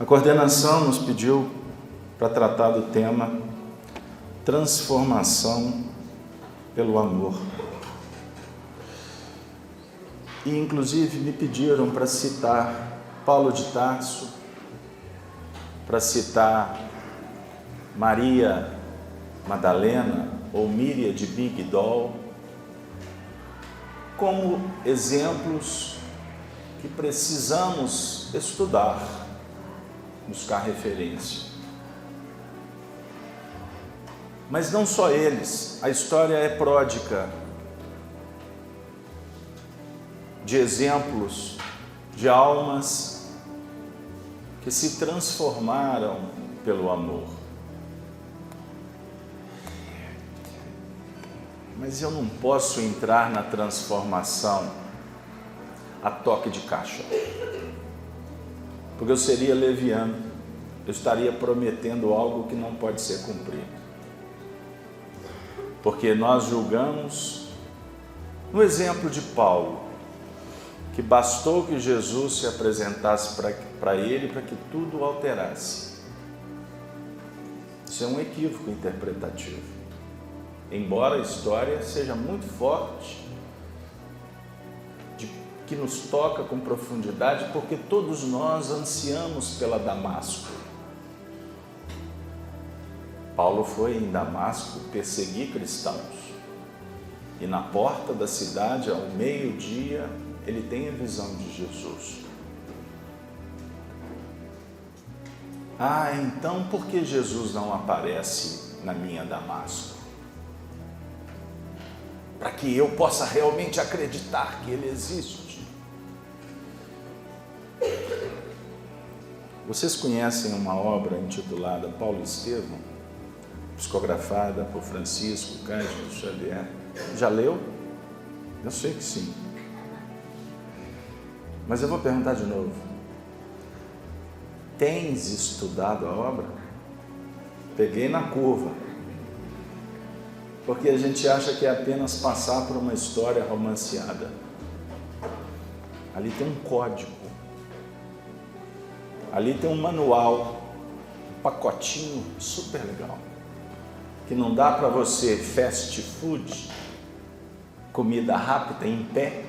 A coordenação nos pediu para tratar do tema transformação pelo amor. E inclusive me pediram para citar Paulo de Tarso, para citar Maria Madalena ou Míria de Migdol, como exemplos que precisamos estudar, buscar referência. Mas não só eles, a história é pródiga de exemplos de almas que se transformaram pelo amor. Mas eu não posso entrar na transformação a toque de caixa, porque eu seria leviano, eu estaria prometendo algo que não pode ser cumprido. Porque nós julgamos, no exemplo de Paulo, que bastou que Jesus se apresentasse para ele para que tudo alterasse. Isso é um equívoco interpretativo. Embora a história seja muito forte, que nos toca com profundidade, porque todos nós ansiamos pela Damasco. Paulo foi em Damasco perseguir cristãos. E na porta da cidade, ao meio-dia, ele tem a visão de Jesus. Então por que Jesus não aparece na minha Damasco? Para que eu possa realmente acreditar que Ele existe. Vocês conhecem uma obra intitulada Paulo e Estevão, psicografada por Francisco Cândido Xavier? Já leu? Eu sei que sim. Mas eu vou perguntar de novo. Tens estudado a obra? Peguei na curva. Porque a gente acha que é apenas passar por uma história romanceada. Ali tem um código. Ali tem um manual, um pacotinho super legal. Que não dá para você fast food, comida rápida em pé,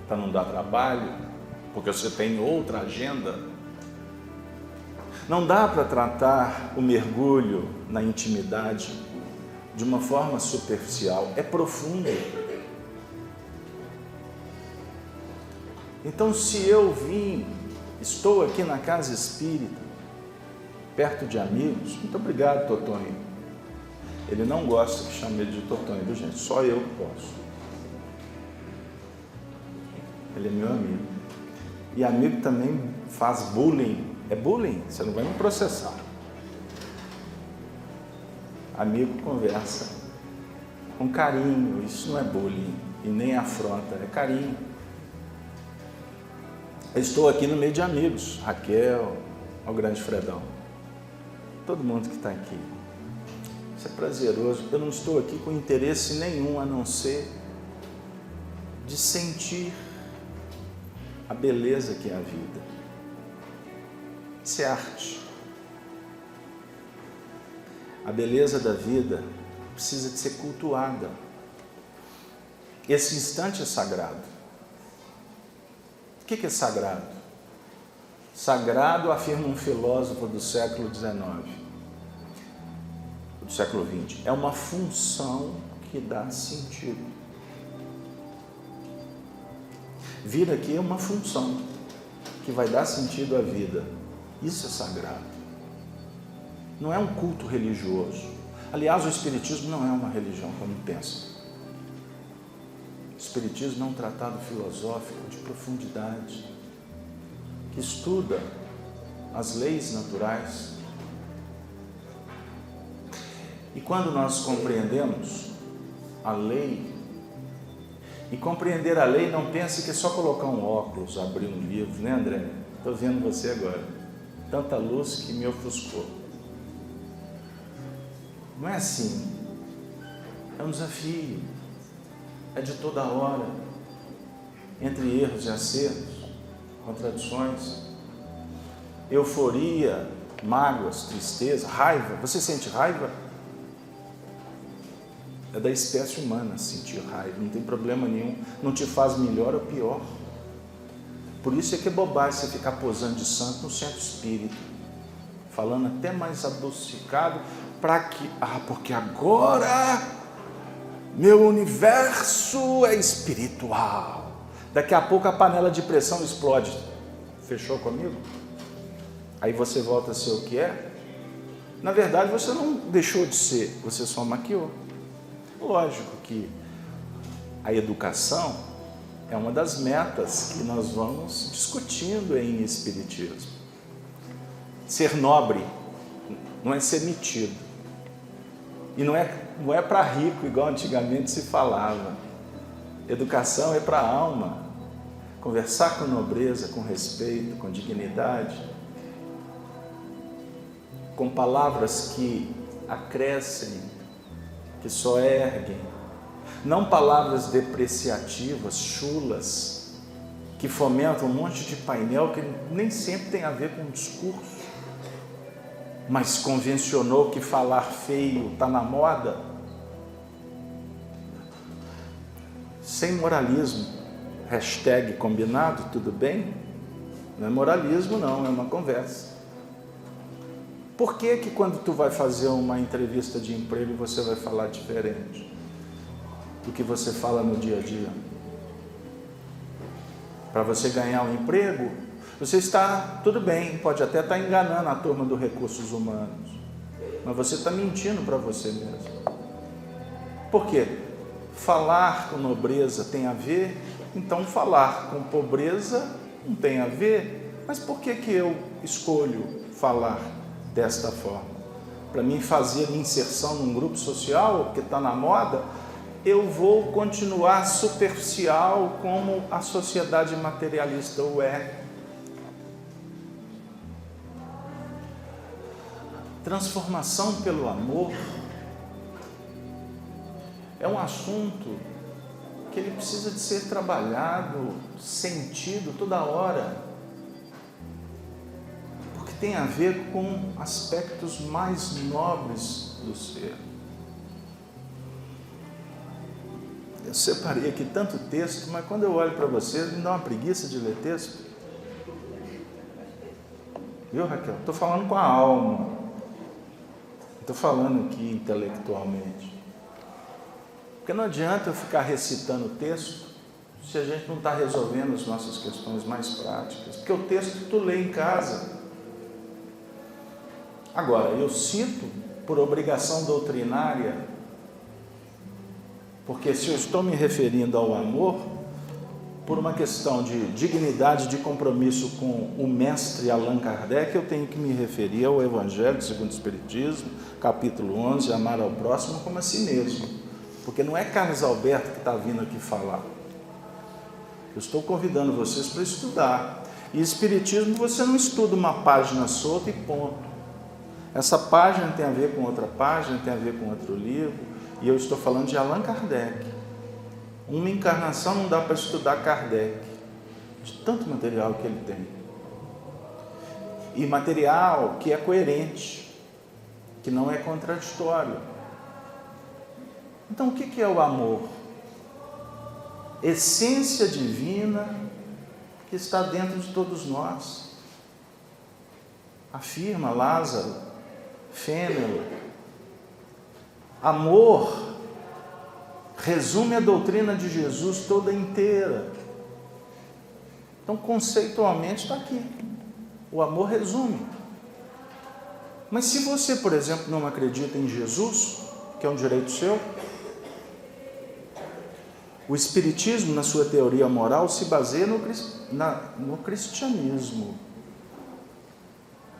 para não dar trabalho, porque você tem outra agenda. Não dá para tratar o mergulho na intimidade de uma forma superficial, é profundo. Então, se eu estou aqui na casa espírita, perto de amigos, muito obrigado, Totonho. Ele não gosta que chame ele de Totonho, viu, gente? Só eu posso. Ele é meu amigo. E amigo também faz bullying. É bullying? Você não vai me processar. Amigo conversa com carinho, isso não é bullying e nem afronta, é carinho. Eu estou aqui no meio de amigos, Raquel, o grande Fredão, todo mundo que está aqui. Isso é prazeroso. Eu não estou aqui com interesse nenhum a não ser de sentir a beleza que é a vida. Isso é arte. A beleza da vida precisa de ser cultuada. Esse instante é sagrado. O que é sagrado? Sagrado, afirma um filósofo do século XIX, do século XX, é uma função que dá sentido. Vir aqui é uma função que vai dar sentido à vida. Isso é sagrado. Não é um culto religioso. Aliás, o Espiritismo não é uma religião, como pensam. O Espiritismo é um tratado filosófico de profundidade, que estuda as leis naturais. E quando nós compreendemos a lei, e compreender a lei, não pense que é só colocar um óculos, abrir um livro, né, André? Estou vendo você agora. Tanta luz que me ofuscou. Não é assim. É um desafio. É de toda hora. Entre erros e acertos, contradições. euforia, mágoas, tristeza, raiva. Você sente raiva? É da espécie humana sentir raiva, não tem problema nenhum, não te faz melhor ou pior. Por isso é que é bobagem você ficar posando de santo no centro espírita, falando até mais adocicado, porque agora meu universo é espiritual. Daqui a pouco a panela de pressão explode. Fechou comigo? Aí você volta a ser o que é? Na verdade você não deixou de ser, você só maquiou. Lógico que a educação é uma das metas que nós vamos discutindo em espiritismo. Ser nobre não é ser metido. E não é para rico, igual antigamente se falava. Educação é para a alma. Conversar com nobreza, com respeito, com dignidade, com palavras que acrescem, que só erguem, não palavras depreciativas, chulas, que fomentam um monte de painel que nem sempre tem a ver com o discurso, mas convencionou que falar feio está na moda, sem moralismo, hashtag combinado, tudo bem? Não é moralismo não, é uma conversa. Por que que quando tu vai fazer uma entrevista de emprego você vai falar diferente do que você fala no dia a dia? Para você ganhar um emprego, você está, tudo bem, pode até estar enganando a turma dos recursos humanos, mas você está mentindo para você mesmo. Por quê? Falar com nobreza tem a ver, então falar com pobreza não tem a ver, mas por que que eu escolho falar desta forma? Para mim fazer inserção num grupo social que está na moda, eu vou continuar superficial como a sociedade materialista o é. Transformação pelo amor é um assunto que ele precisa de ser trabalhado, sentido toda hora. Tem a ver com aspectos mais nobres do ser. Eu separei aqui tanto texto, mas quando eu olho para vocês, me dá uma preguiça de ler texto. Viu, Raquel? Estou falando com a alma. Estou falando aqui intelectualmente. Porque não adianta eu ficar recitando o texto se a gente não está resolvendo as nossas questões mais práticas. Porque o texto tu lê em casa. Agora, eu cito por obrigação doutrinária, porque se eu estou me referindo ao amor, por uma questão de dignidade, de compromisso com o mestre Allan Kardec, eu tenho que me referir ao Evangelho segundo o Espiritismo, capítulo 11, amar ao próximo como a si mesmo, porque não é Carlos Alberto que está vindo aqui falar. Eu estou convidando vocês para estudar. E Espiritismo você não estuda uma página solta e ponto. Essa página tem a ver com outra página, tem a ver com outro livro, e eu estou falando de Allan Kardec. Uma encarnação não dá para estudar Kardec, de tanto material que ele tem. E material que é coerente, que não é contraditório. Então, o que é o amor? Essência divina que está dentro de todos nós. Afirma Lázaro, Fênelon. Amor resume a doutrina de Jesus toda inteira. Então, conceitualmente está aqui. O amor resume. Mas se você, por exemplo, não acredita em Jesus, que é um direito seu, o Espiritismo, na sua teoria moral, se baseia no cristianismo,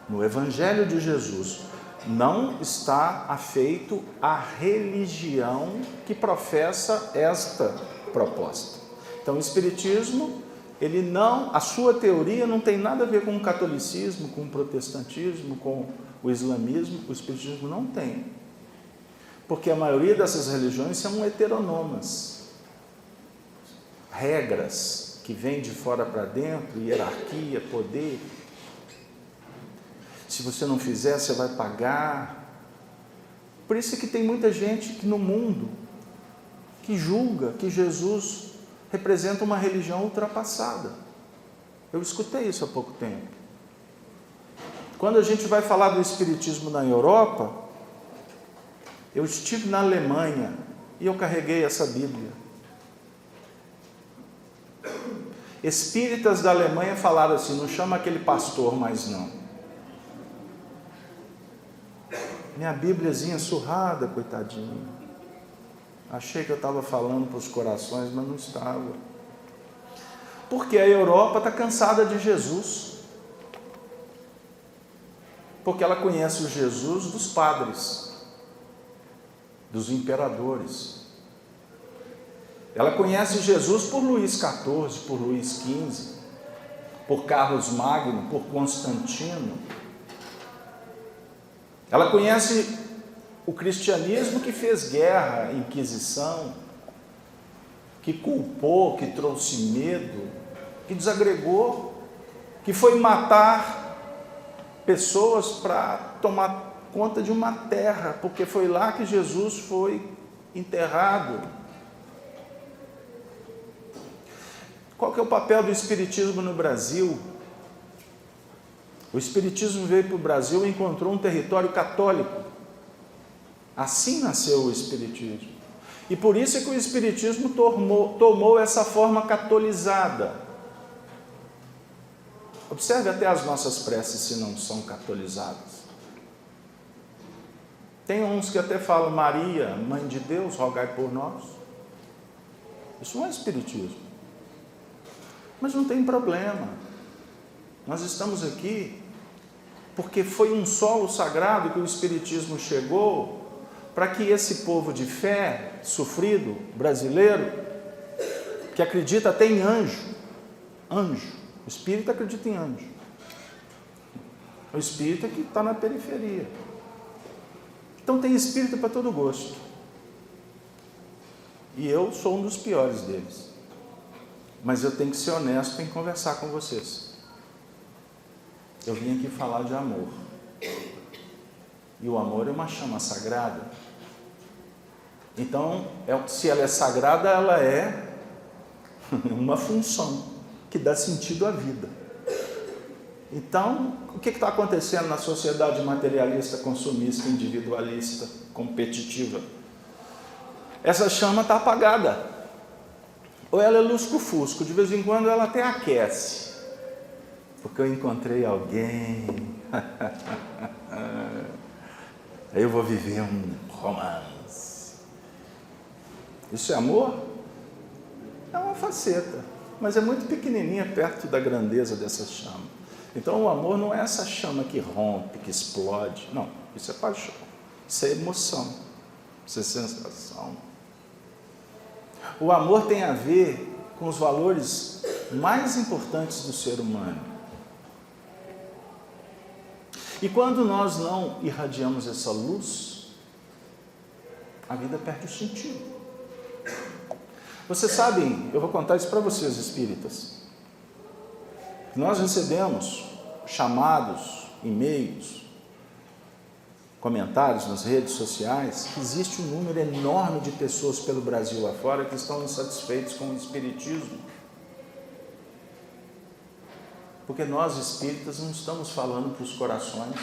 no Evangelho de Jesus. Não está afeito à religião que professa esta proposta. Então, o Espiritismo, a sua teoria não tem nada a ver com o catolicismo, com o protestantismo, com o islamismo. O Espiritismo não tem. Porque a maioria dessas religiões são heteronomas. Regras que vêm de fora para dentro, hierarquia, poder. se você não fizer, você vai pagar. Por isso é que tem muita gente que no mundo que julga que Jesus representa uma religião ultrapassada. Eu escutei isso há pouco tempo. Quando a gente vai falar do espiritismo na Europa, eu estive na Alemanha e eu carreguei essa Bíblia. Espíritas da Alemanha falaram assim: não chama aquele pastor mais não. Minha Bíbliazinha surrada, coitadinho. Achei que eu estava falando para os corações, mas não estava. Porque a Europa está cansada de Jesus. Porque ela conhece o Jesus dos padres, dos imperadores. Ela conhece Jesus por Luís XIV, por Luís XV, por Carlos Magno, por Constantino. Ela conhece o cristianismo que fez guerra, a Inquisição, que culpou, que trouxe medo, que desagregou, que foi matar pessoas para tomar conta de uma terra, porque foi lá que Jesus foi enterrado. Qual que é o papel do Espiritismo no Brasil? O Espiritismo veio para o Brasil e encontrou um território católico. Assim nasceu o Espiritismo. E por isso é que o Espiritismo tomou essa forma catolizada. Observe até as nossas preces se não são catolizadas. Tem uns que até falam: Maria, Mãe de Deus, rogai por nós. Isso não é Espiritismo. Mas não tem problema. Nós estamos aqui porque foi um solo sagrado que o Espiritismo chegou para que esse povo de fé, sofrido, brasileiro, que acredita até em anjo, o espírito acredita em anjo, o espírito é que está na periferia. Então tem espírito para todo gosto, e eu sou um dos piores deles, mas eu tenho que ser honesto em conversar com vocês. Eu vim aqui falar de amor, e o amor é uma chama sagrada. Então, se ela é sagrada, ela é uma função que dá sentido à vida. Então, o que está acontecendo na sociedade materialista, consumista, individualista, competitiva? Essa chama está apagada. Ou ela é lusco-fusco, de vez em quando ela até aquece. Porque eu encontrei alguém. Aí eu vou viver um romance. Isso é amor? É uma faceta, mas é muito pequenininha perto da grandeza dessa chama. Então o amor não é essa chama que rompe, que explode. Não, isso é paixão, isso é emoção, isso é sensação. O amor tem a ver com os valores mais importantes do ser humano. E quando nós não irradiamos essa luz, a vida perde o sentido. Vocês sabem, eu vou contar isso para vocês, espíritas. Nós recebemos chamados, e-mails, comentários nas redes sociais, que existe um número enorme de pessoas pelo Brasil afora que estão insatisfeitos com o espiritismo. Porque nós espíritas não estamos falando para os corações,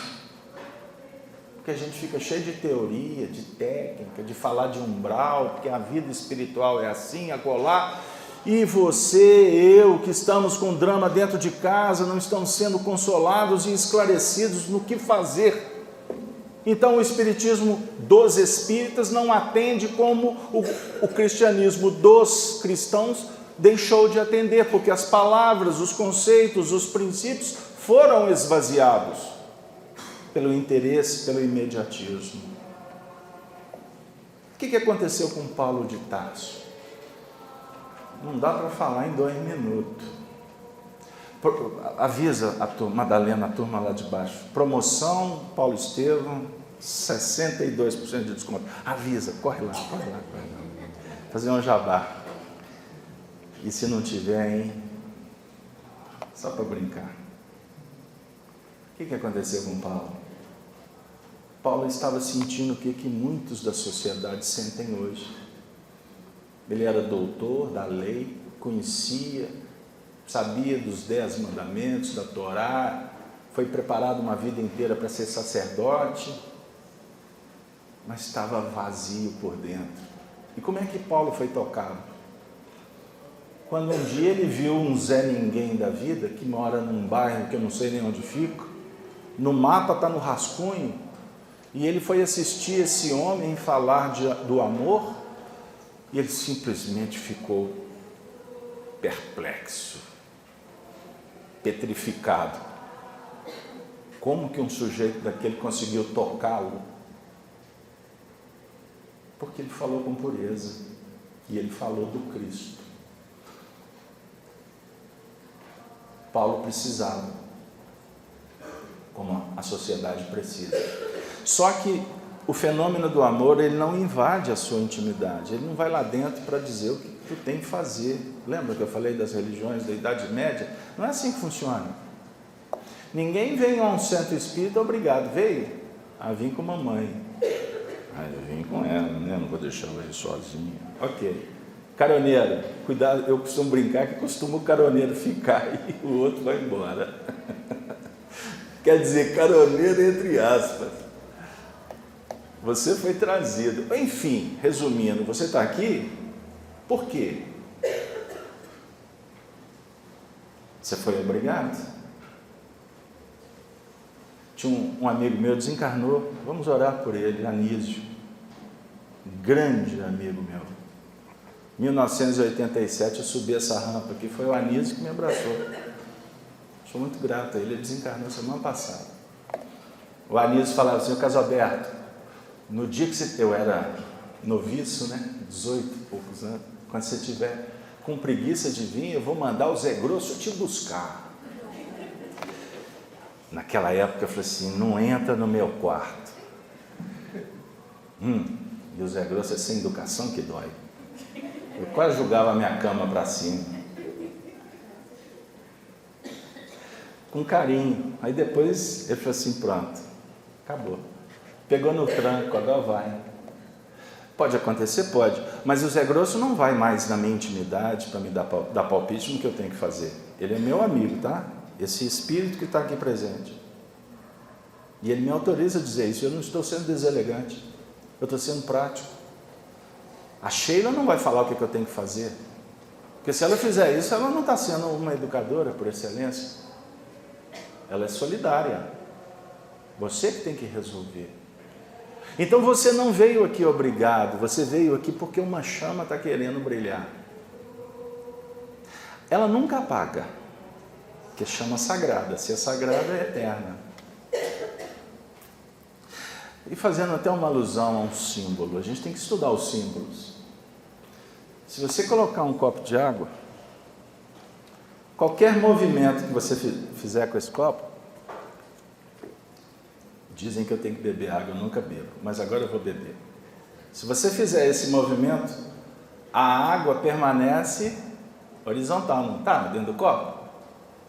porque a gente fica cheio de teoria, de técnica, de falar de umbral, porque a vida espiritual é assim, acolá, e você, eu, que estamos com drama dentro de casa, não estamos sendo consolados e esclarecidos no que fazer. Então o espiritismo dos espíritas não atende como o cristianismo dos cristãos deixou de atender, porque as palavras, os conceitos, os princípios foram esvaziados pelo interesse, pelo imediatismo. O que aconteceu com Paulo de Tarso? Não dá para falar em 2 minutos. Avisa a turma, Madalena, a turma lá de baixo. Promoção, Paulo Estevão, 62% de desconto. Avisa, corre lá. Fazer um jabá. E se não tiver, hein? Só para brincar. O que aconteceu com Paulo? Paulo estava sentindo o que muitos da sociedade sentem hoje. Ele era doutor da lei, conhecia, sabia dos 10 mandamentos, da Torá, foi preparado uma vida inteira para ser sacerdote, mas estava vazio por dentro. E como é que Paulo foi tocado? Quando um dia ele viu um Zé Ninguém da vida, que mora num bairro que eu não sei nem onde fica, no mapa está no rascunho, e ele foi assistir esse homem falar do amor, e ele simplesmente ficou perplexo, petrificado. Como que um sujeito daquele conseguiu tocá-lo? Porque ele falou com pureza, e ele falou do Cristo. Paulo precisava, como a sociedade precisa. Só que o fenômeno do amor, ele não invade a sua intimidade, ele não vai lá dentro para dizer o que tu tem que fazer. Lembra que eu falei das religiões da Idade Média? Não é assim que funciona. Ninguém veio a um centro espírita obrigado, veio a vir com mamãe. Eu vim com ela, né? Não vou deixar ela ir sozinha. Ok. Caroneiro, cuidado, eu costumo brincar que costuma o caroneiro ficar e o outro vai embora. Quer dizer, caroneiro entre aspas. Você foi trazido. Enfim, resumindo, você está aqui por quê? Você foi obrigado? Tinha um amigo meu, desencarnou, vamos orar por ele, Anísio, grande amigo meu. 1987 eu subi essa rampa aqui, foi o Anísio que me abraçou. Sou muito grato a ele, ele desencarnou semana passada. O Anísio falava assim: Casalberto, no dia que eu era noviço, né, 18 e poucos anos, quando você tiver com preguiça de vir, eu vou mandar o Zé Grosso te buscar. Naquela época eu falei assim: não entra no meu quarto. E o Zé Grosso é sem educação que dói. Eu quase jogava a minha cama para cima. Com carinho. Aí depois ele falou assim: pronto, acabou. Pegou no tranco, agora vai. Pode acontecer? Pode. Mas o Zé Grosso não vai mais na minha intimidade para me dar palpite no que eu tenho que fazer. Ele é meu amigo, tá? Esse espírito que está aqui presente. E ele me autoriza a dizer isso. Eu não estou sendo deselegante. Eu estou sendo prático. A Sheila não vai falar o que eu tenho que fazer. Porque se ela fizer isso, ela não está sendo uma educadora por excelência. Ela é solidária. Você que tem que resolver. Então você não veio aqui obrigado, você veio aqui porque uma chama está querendo brilhar. Ela nunca apaga, porque é chama sagrada. Se é sagrada, é eterna. E fazendo até uma alusão a um símbolo, a gente tem que estudar os símbolos. Se você colocar um copo de água, qualquer movimento que você fizer com esse copo, dizem que eu tenho que beber água, eu nunca bebo, mas agora eu vou beber. Se você fizer esse movimento, a água permanece horizontal, não está dentro do copo?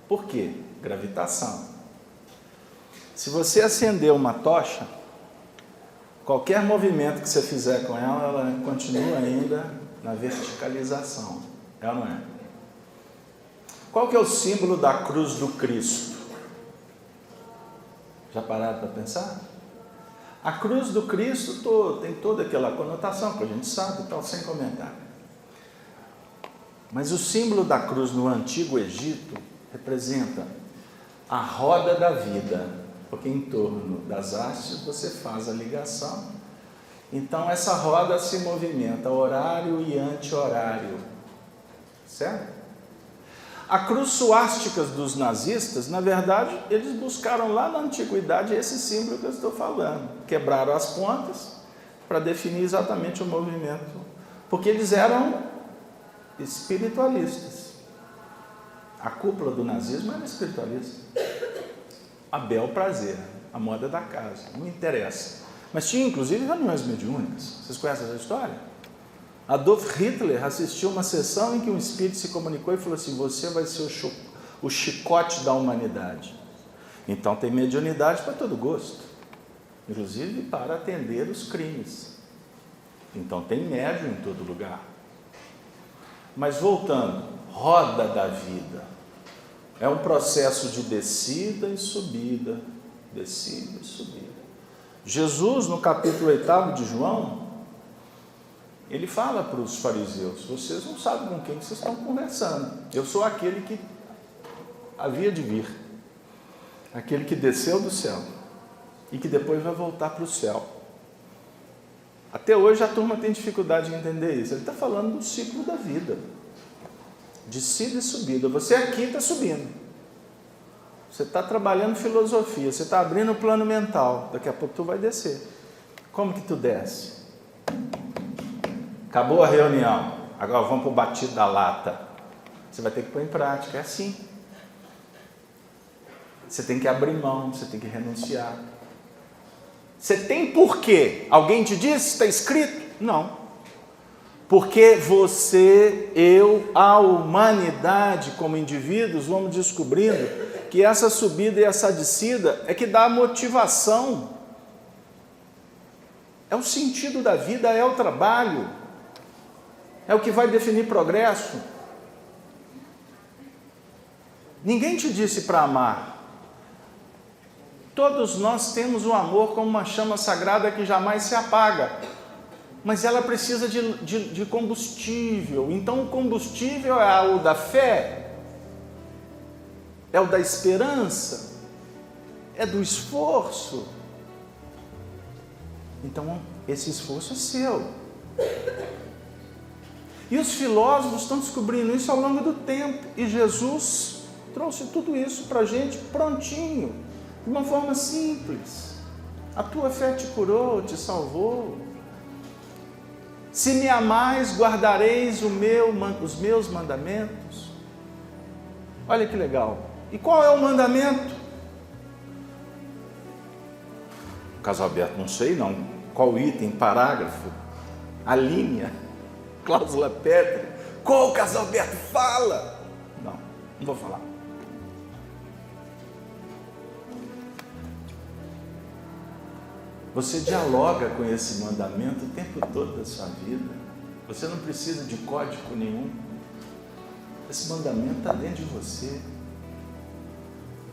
Por quê? Gravitação. Se você acender uma tocha, qualquer movimento que você fizer com ela, ela continua ainda na verticalização. É ou não é? Qual que é o símbolo da cruz do Cristo? Já pararam para pensar? A cruz do Cristo tem toda aquela conotação que a gente sabe, tal, sem comentário. Mas o símbolo da cruz no Antigo Egito representa a roda da vida, porque em torno das hastes você faz a ligação. Então essa roda se movimenta horário e anti-horário, certo? A cruz suástica dos nazistas, na verdade, eles buscaram lá na antiguidade esse símbolo que eu estou falando. Quebraram as pontas para definir exatamente o movimento, porque eles eram espiritualistas. A cúpula do nazismo era espiritualista. A bel prazer, a moda da casa, não interessa. Mas tinha inclusive reuniões mediúnicas. Vocês conhecem essa história? Adolf Hitler assistiu uma sessão em que um espírito se comunicou e falou assim: você vai ser o chicote da humanidade. Então tem mediunidade para todo gosto, inclusive para atender os crimes. Então tem médium em todo lugar. Mas voltando, roda da vida. É um processo de descida e subida, descida e subida. Jesus, no capítulo 8 de João, ele fala para os fariseus: vocês não sabem com quem vocês estão conversando. Eu sou aquele que havia de vir, aquele que desceu do céu e que depois vai voltar para o céu. Até hoje a turma tem dificuldade em entender isso. Ele está falando do ciclo da vida, descida e subida. Você aqui está subindo, você está trabalhando filosofia, você está abrindo o plano mental, daqui a pouco tu vai descer. Como que tu desce? Acabou a reunião, agora vamos para o batido da lata. Você vai ter que pôr em prática, é assim. Você tem que abrir mão, você tem que renunciar. Você tem porquê? Alguém te disse? Está escrito? Não. Porque você, eu, a humanidade como indivíduos, vamos descobrindo que essa subida e essa descida é que dá a motivação. É o sentido da vida, é o trabalho. É o que vai definir progresso. Ninguém te disse para amar. Todos nós temos o amor como uma chama sagrada que jamais se apaga, mas ela precisa de combustível. Então o combustível é o da fé, é o da esperança, é do esforço. Então esse esforço é seu. E os filósofos estão descobrindo isso ao longo do tempo, e Jesus trouxe tudo isso para a gente prontinho, de uma forma simples. A tua fé te curou, te salvou. Se me amais, guardareis os meus mandamentos. Olha que legal. E qual é o mandamento? Caso aberto, não sei não. Qual item, parágrafo, a linha, cláusula pétrea. Qual caso aberto? Fala! Não vou falar. Você dialoga com esse mandamento o tempo todo da sua vida. Você não precisa de código nenhum. Esse mandamento está dentro de você.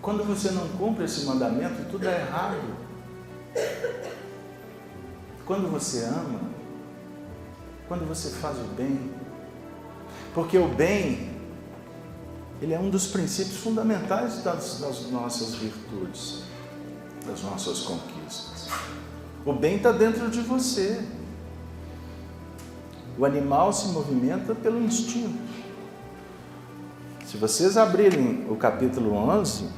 Quando você não cumpre esse mandamento, tudo é errado. Quando você ama, quando você faz o bem, porque o bem, ele é um dos princípios fundamentais das nossas virtudes, das nossas conquistas. O bem está dentro de você. O animal se movimenta pelo instinto. Se vocês abrirem o capítulo 11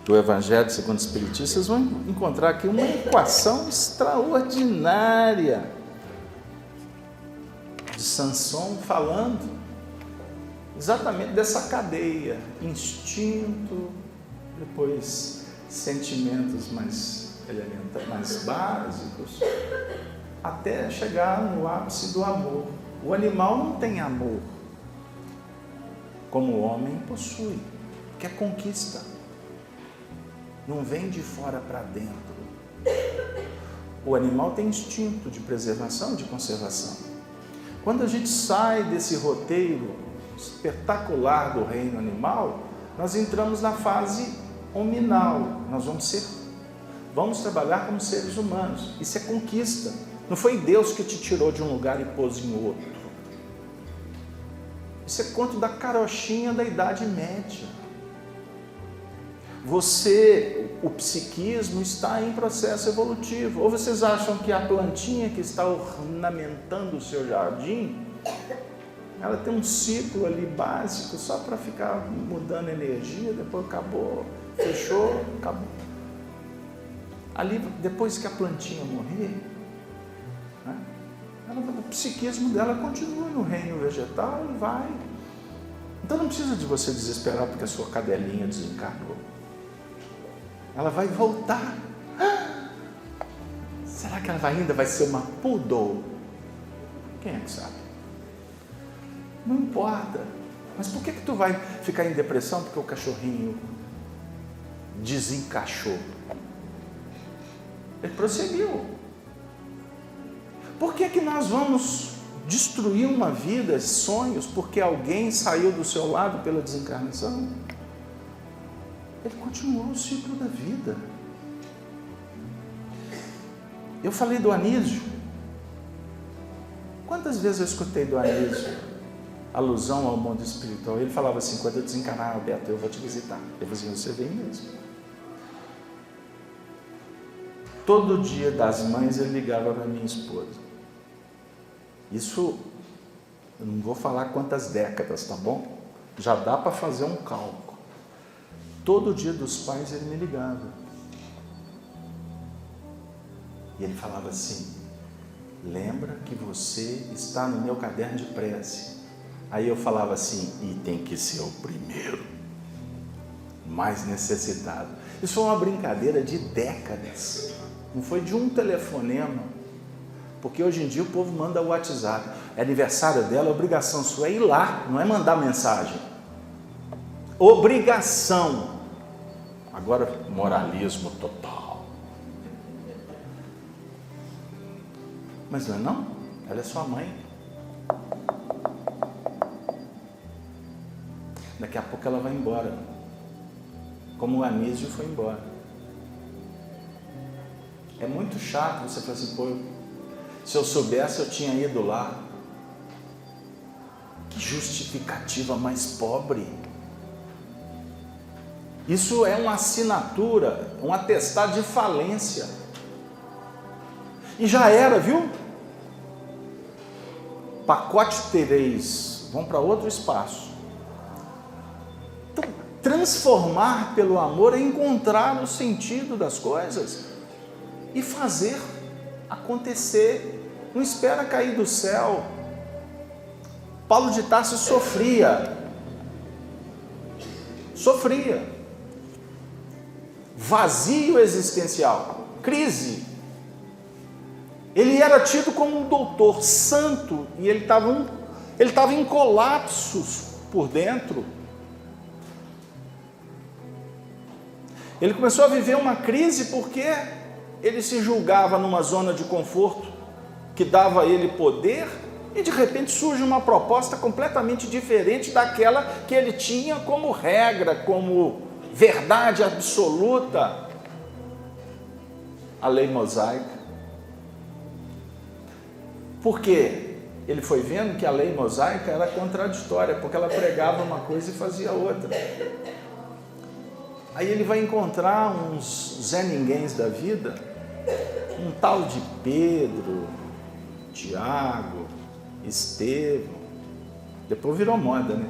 do Evangelho segundo o Espiritismo, vocês vão encontrar aqui uma equação extraordinária de Sansão falando exatamente dessa cadeia: instinto, depois sentimentos mais elementares, mais básicos, até chegar no ápice do amor. O animal não tem amor, como o homem possui, que é conquista. Não vem de fora para dentro. O animal tem instinto de preservação, de conservação. Quando a gente sai desse roteiro espetacular do reino animal, nós entramos na fase hominal. Nós vamos trabalhar como seres humanos. Isso é conquista. Não foi Deus que te tirou de um lugar e pôs em outro. Isso é conto da carochinha da Idade Média. O psiquismo está em processo evolutivo. Ou vocês acham que a plantinha que está ornamentando o seu jardim, ela tem um ciclo ali básico só para ficar mudando energia, depois acabou, fechou, acabou. Ali, depois que a plantinha morrer, né, o psiquismo dela continua no reino vegetal e vai. Então não precisa de você desesperar porque a sua cadelinha desencarnou. Ela vai voltar. Será que ela ainda vai ser uma poodle? Quem é que sabe? Não importa. Mas por que tu vai ficar em depressão porque o cachorrinho desencaixou. Ele prosseguiu. Por que nós vamos destruir uma vida, sonhos, porque alguém saiu do seu lado pela desencarnação? Ele continuou o ciclo da vida. Eu falei do Anísio. Quantas vezes eu escutei do Anísio alusão ao mundo espiritual? Ele falava assim: quando eu desencarnar, Alberto, eu vou te visitar. Eu falei assim: você vem mesmo. Todo dia das mães ele ligava para minha esposa. Isso, eu não vou falar quantas décadas, tá bom? Já dá para fazer um cálculo. Todo dia dos pais ele me ligava. E ele falava assim: lembra que você está no meu caderno de prece. Aí eu falava assim: e tem que ser o primeiro, mais necessitado. Isso foi uma brincadeira de décadas. Não foi de um telefonema. Porque hoje em dia o povo manda o WhatsApp. É aniversário dela, a obrigação sua é ir lá, não é mandar mensagem. Obrigação. Agora, moralismo total. Mas não é não? Ela é sua mãe. Daqui a pouco ela vai embora. Como o Anísio foi embora. É muito chato você falar assim: pô, se eu soubesse eu tinha ido lá. Que justificativa mais pobre. Isso é uma assinatura, um atestado de falência. E já era, viu? Pacote 3, vamos para outro espaço. Então, transformar pelo amor é encontrar o sentido das coisas e fazer acontecer. Não espera cair do céu. Paulo de Tarso sofria. Vazio existencial, crise. Ele era tido como um doutor santo e ele estava em colapsos por dentro. Ele começou a viver uma crise porque ele se julgava numa zona de conforto que dava a ele poder e de repente surge uma proposta completamente diferente daquela que ele tinha como regra, como verdade absoluta. A lei mosaica. Porque ele foi vendo que a lei mosaica era contraditória, porque ela pregava uma coisa e fazia outra. Aí ele vai encontrar uns Zé Ninguéms da vida, um tal de Pedro, Tiago, Estevão, depois virou moda, né?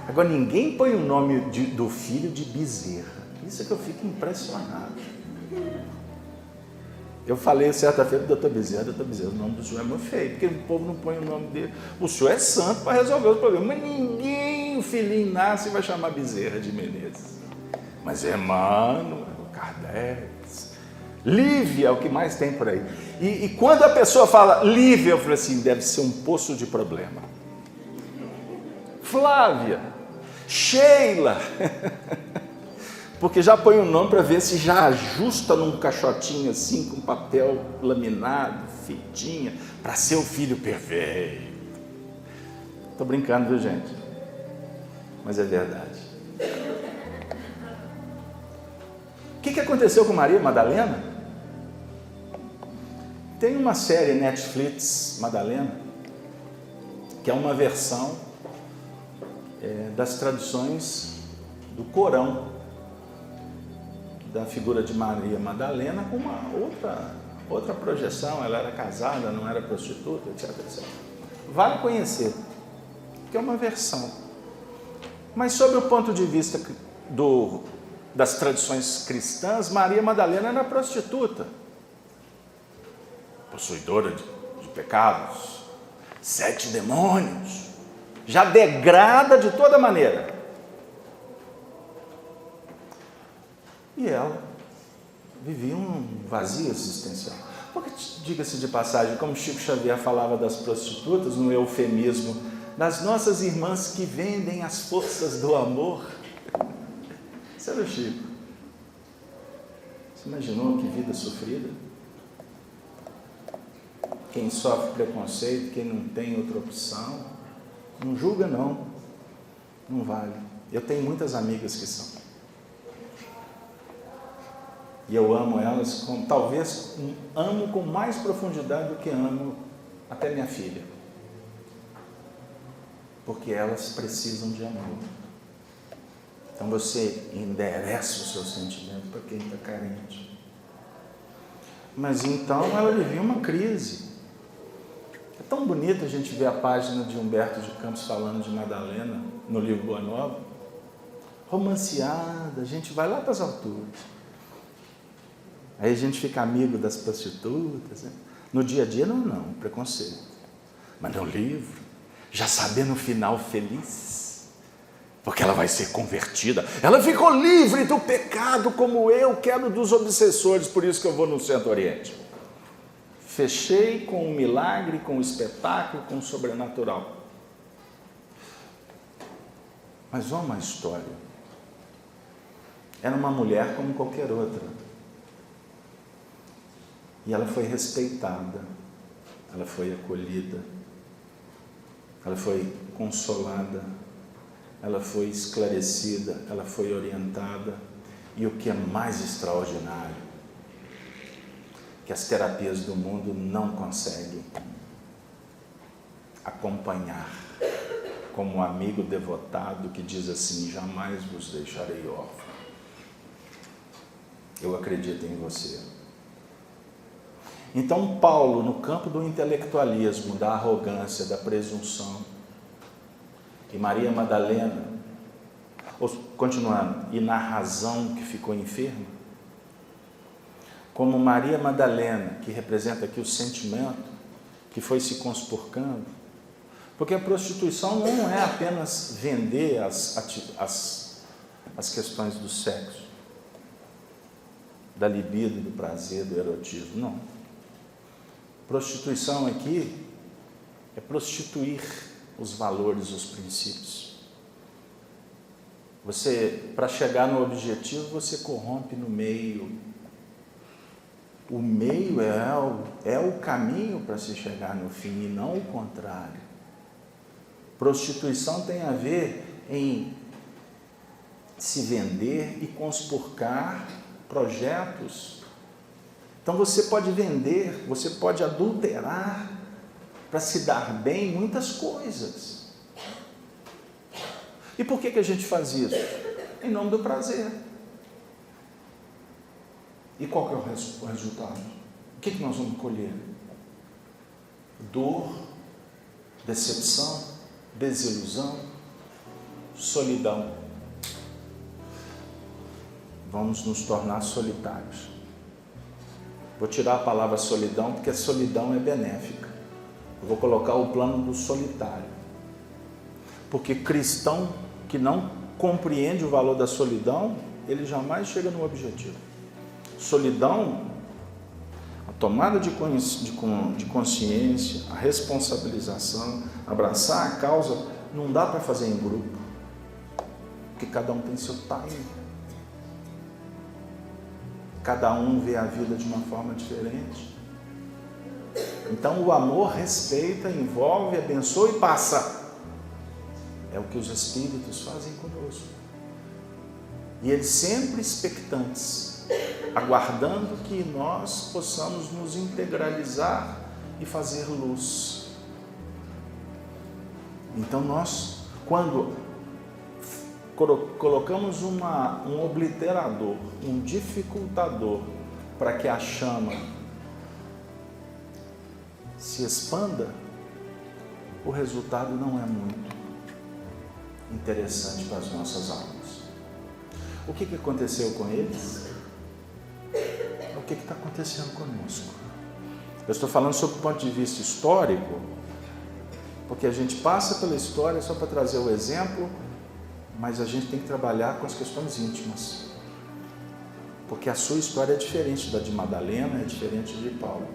Agora ninguém põe o nome do filho de Bezerra. Isso é que eu fico impressionado. Eu falei certa feita, doutor Bezerra, o nome do senhor é muito feio, porque o povo não põe o nome dele. O senhor é santo para resolver os problemas, mas ninguém, o filhinho nasce e vai chamar Bezerra de Menezes. Mas Emmanuel, Kardec, Lívia é o que mais tem por aí. E quando a pessoa fala Lívia, eu falo assim: deve ser um poço de problema. Flávia, Sheila, porque já põe o nome para ver se já ajusta num caixotinho assim, com papel laminado, fitinha, para ser o filho perfeito. Estou brincando, viu, gente? Mas é verdade. O que aconteceu com Maria Madalena? Tem uma série Netflix, Madalena, que é uma versão das traduções do Corão, da figura de Maria Madalena, com uma outra projeção. Ela era casada, não era prostituta, etc, etc. Vale conhecer, que é uma versão. Mas sob o ponto de vista das tradições cristãs, Maria Madalena era prostituta, possuidora de pecados, 7 demônios, já degrada de toda maneira. E ela vivia um vazio existencial. Porque, diga-se de passagem, como Chico Xavier falava das prostitutas, no eufemismo, das nossas irmãs que vendem as forças do amor. Isso era o Chico. Você imaginou que vida sofrida? Quem sofre preconceito, quem não tem outra opção, não julga não, não vale. Eu tenho muitas amigas que são. E eu amo elas, talvez amo com mais profundidade do que amo até minha filha. Porque elas precisam de amor. Então você endereça o seu sentimento para quem está carente. Mas então ela vivia uma crise. É tão bonito a gente ver a página de Humberto de Campos falando de Madalena no livro Boa Nova. Romanceada, a gente vai lá para as alturas. Aí a gente fica amigo das prostitutas. Né? No dia a dia não, preconceito. Mas no livro, já sabendo o final feliz, porque ela vai ser convertida. Ela ficou livre do pecado como eu quero dos obsessores, por isso que eu vou no Centro Oriente. Fechei com um milagre, com um espetáculo, com um sobrenatural. Mas olha uma história. Era uma mulher como qualquer outra. E ela foi respeitada, ela foi acolhida, ela foi consolada, ela foi esclarecida, ela foi orientada. E o que é mais extraordinário, que as terapias do mundo não conseguem acompanhar, como um amigo devotado que diz assim: jamais vos deixarei órfão. Eu acredito em você. Então Paulo, no campo do intelectualismo, da arrogância, da presunção, e Maria Madalena, continuando, e na razão que ficou enferma, como Maria Madalena, que representa aqui o sentimento, que foi se conspurcando, porque a prostituição não é apenas vender as questões do sexo, da libido, do prazer, do erotismo, não. Prostituição aqui é prostituir os valores, os princípios. Você, para chegar no objetivo, você corrompe no meio. O meio é o caminho para se chegar no fim e não o contrário. Prostituição tem a ver em se vender e conspurcar projetos. Então você pode vender, você pode adulterar para se dar bem em muitas coisas. E por que a gente faz isso? Em nome do prazer. E qual que é o resultado? O que nós vamos colher? Dor, decepção, desilusão, solidão. Vamos nos tornar solitários. Vou tirar a palavra solidão, porque a solidão é benéfica. Eu vou colocar o plano do solitário. Porque cristão que não compreende o valor da solidão, ele jamais chega no objetivo. Solidão, a tomada de consciência, a responsabilização, abraçar a causa, não dá para fazer em grupo. Porque cada um tem seu time. Cada um vê a vida de uma forma diferente. Então o amor respeita, envolve, abençoa e passa. É o que os Espíritos fazem conosco. E eles sempre expectantes, aguardando que nós possamos nos integralizar e fazer luz. Então nós, quando colocamos um obliterador, um dificultador para que a chama se expanda, o resultado não é muito interessante para as nossas almas. O que aconteceu com eles? O que está acontecendo conosco? Eu estou falando sob o ponto de vista histórico, porque a gente passa pela história só para trazer o exemplo, mas a gente tem que trabalhar com as questões íntimas, porque a sua história é diferente da de Madalena, é diferente de Paulo.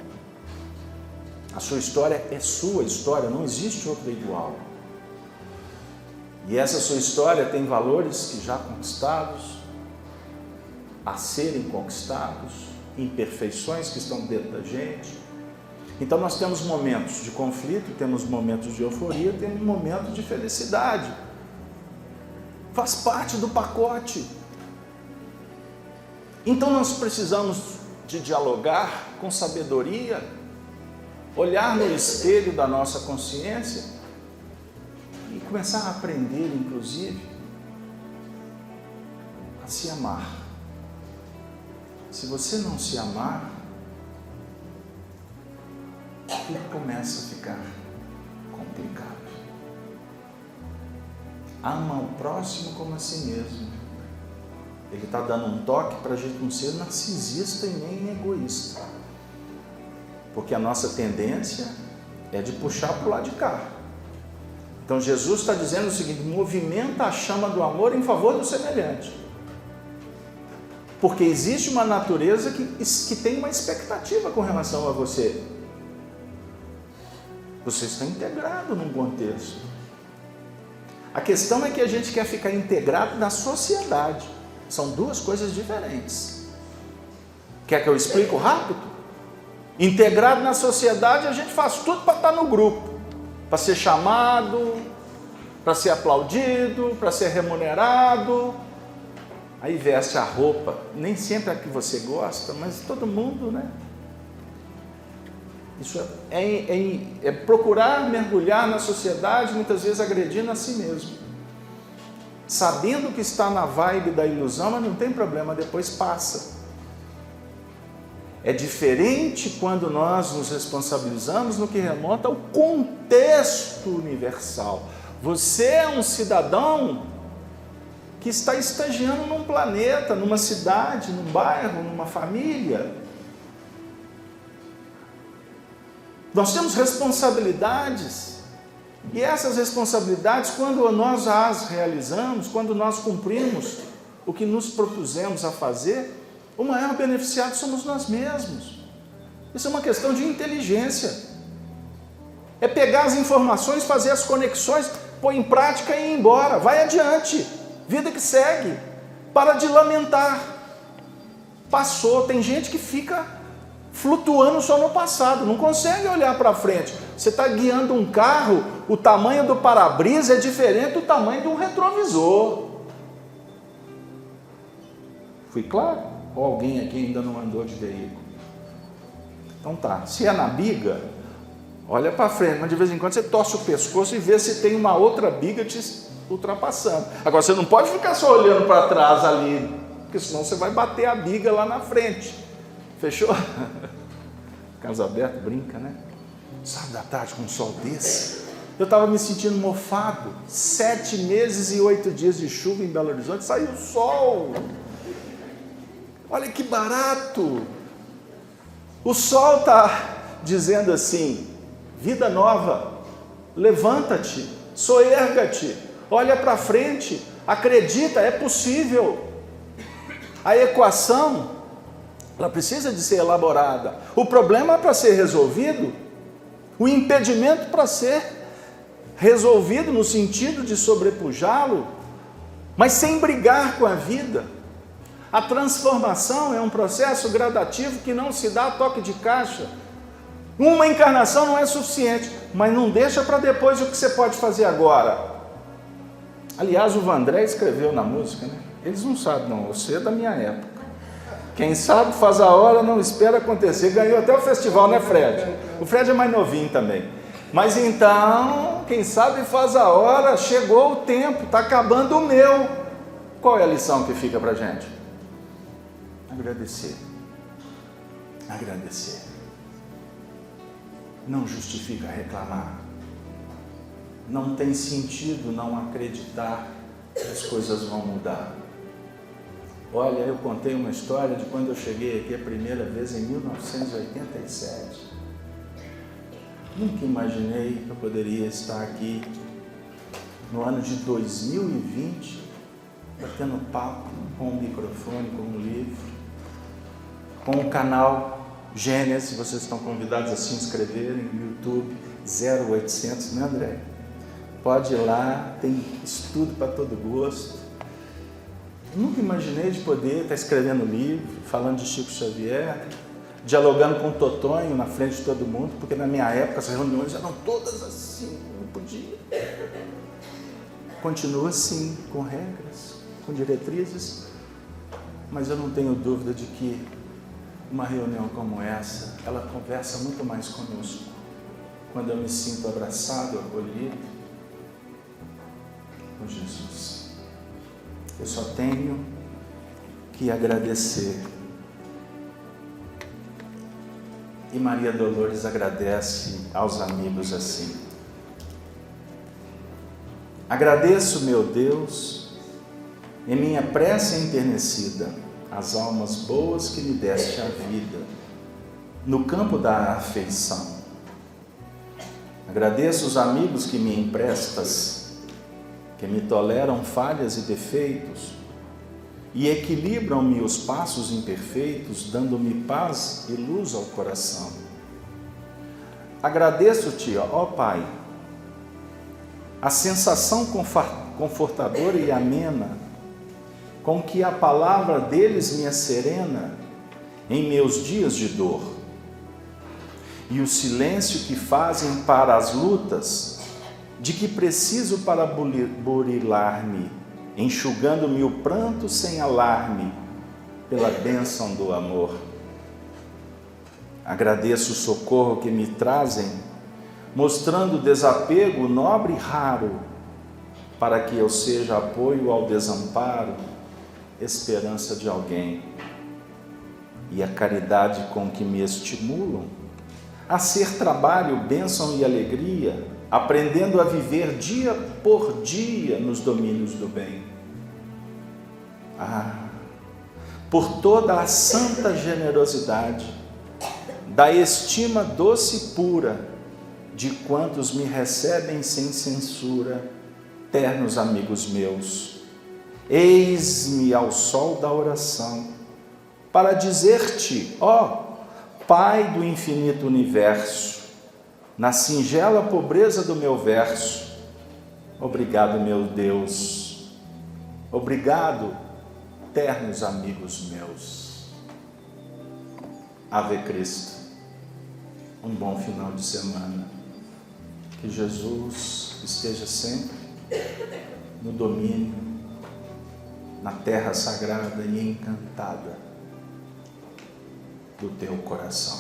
A sua história é sua história, não existe outra igual. E essa sua história tem valores que já conquistados, a serem conquistados, imperfeições que estão dentro da gente. Então nós temos momentos de conflito, temos momentos de euforia, temos momentos de felicidade. Faz parte do pacote. Então nós precisamos de dialogar com sabedoria, olhar no espelho da nossa consciência e começar a aprender, inclusive, a se amar. Se você não se amar, tudo começa a ficar complicado. Ama o próximo como a si mesmo. Ele está dando um toque para a gente não ser narcisista e nem egoísta. Porque a nossa tendência é de puxar para o lado de cá. Então Jesus está dizendo o seguinte: movimenta a chama do amor em favor do semelhante. Porque existe uma natureza que tem uma expectativa com relação a você. Você está integrado num contexto. A questão é que a gente quer ficar integrado na sociedade. São duas coisas diferentes. Quer que eu explique rápido? Integrado na sociedade, a gente faz tudo para estar no grupo. Para ser chamado, para ser aplaudido, para ser remunerado. Aí veste a roupa, nem sempre é a que você gosta, mas todo mundo, né? Isso é procurar mergulhar na sociedade, muitas vezes agredindo a si mesmo. Sabendo que está na vibe da ilusão, mas não tem problema, depois passa. É diferente quando nós nos responsabilizamos no que remonta ao contexto universal. Você é um cidadão que está estagiando num planeta, numa cidade, num bairro, numa família. Nós temos responsabilidades, e essas responsabilidades, quando nós as realizamos, quando nós cumprimos o que nos propusemos a fazer, o maior beneficiado somos nós mesmos. Isso é uma questão de inteligência. É pegar as informações, fazer as conexões, pôr em prática e ir embora. Vai adiante. Vida que segue. Para de lamentar. Passou. Tem gente que fica flutuando só no passado, não consegue olhar para frente. Você está guiando um carro, o tamanho do para-brisa é diferente do tamanho de um retrovisor. Fui claro? Ou alguém aqui ainda não andou de veículo? Então tá, se é na biga, olha para frente, mas de vez em quando você torce o pescoço e vê se tem uma outra biga te ultrapassando. Agora você não pode ficar só olhando para trás ali, porque senão você vai bater a biga lá na frente. Fechou? Casa aberta, brinca, né? Sábado da tarde com um sol desse, eu estava me sentindo mofado. 7 meses e 8 dias de chuva em Belo Horizonte, saiu sol. Olha que barato. O sol está dizendo assim: vida nova, levanta-te, soerga-te, olha para frente, acredita, é possível. A equação, ela precisa de ser elaborada. O problema para ser resolvido, o impedimento para ser resolvido no sentido de sobrepujá-lo, mas sem brigar com a vida. A transformação é um processo gradativo que não se dá a toque de caixa. Uma encarnação não é suficiente, mas não deixa para depois o que você pode fazer agora. Aliás, o Vandré escreveu na música, né? Eles não sabem não, você é da minha época. Quem sabe faz a hora, não espera acontecer. Ganhou até o festival, né, Fred? O Fred é mais novinho também. Mas então, quem sabe faz a hora, chegou o tempo, está acabando o meu. Qual é a lição que fica para a gente? Agradecer. Agradecer. Não justifica reclamar. Não tem sentido não acreditar que as coisas vão mudar. Olha, eu contei uma história de quando eu cheguei aqui a primeira vez em 1987. Nunca imaginei que eu poderia estar aqui no ano de 2020, batendo papo com um microfone, com um livro, com o canal Gênesis. Vocês estão convidados a se inscreverem no YouTube, 0800, né, André? Pode ir lá, tem estudo para todo gosto. Nunca imaginei de poder estar escrevendo livro, falando de Chico Xavier, dialogando com o Totonho na frente de todo mundo, porque na minha época as reuniões eram todas assim, não podia. Continua assim, com regras, com diretrizes, mas eu não tenho dúvida de que uma reunião como essa, ela conversa muito mais conosco, quando eu me sinto abraçado, acolhido com Jesus. Eu só tenho que agradecer. E Maria Dolores agradece aos amigos assim: agradeço, meu Deus, em minha prece enternecida, as almas boas que me deste a vida, no campo da afeição. Agradeço os amigos que me emprestas, que me toleram falhas e defeitos, e equilibram-me os passos imperfeitos, dando-me paz e luz ao coração. Agradeço-te, ó Pai, a sensação confortadora e amena, com que a palavra deles me serena em meus dias de dor, e o silêncio que fazem para as lutas, de que preciso para burilar-me, enxugando-me o pranto sem alarme, pela bênção do amor. Agradeço o socorro que me trazem, mostrando desapego nobre e raro, para que eu seja apoio ao desamparo, esperança de alguém. E a caridade com que me estimulam a ser trabalho, bênção e alegria, aprendendo a viver dia por dia nos domínios do bem. Por toda a santa generosidade, da estima doce e pura, de quantos me recebem sem censura, ternos amigos meus, eis-me ao sol da oração, para dizer-te, ó Pai do infinito universo, na singela pobreza do meu verso, obrigado, meu Deus, obrigado, ternos amigos meus. Ave Cristo, um bom final de semana, que Jesus esteja sempre no domínio, na terra sagrada e encantada do teu coração.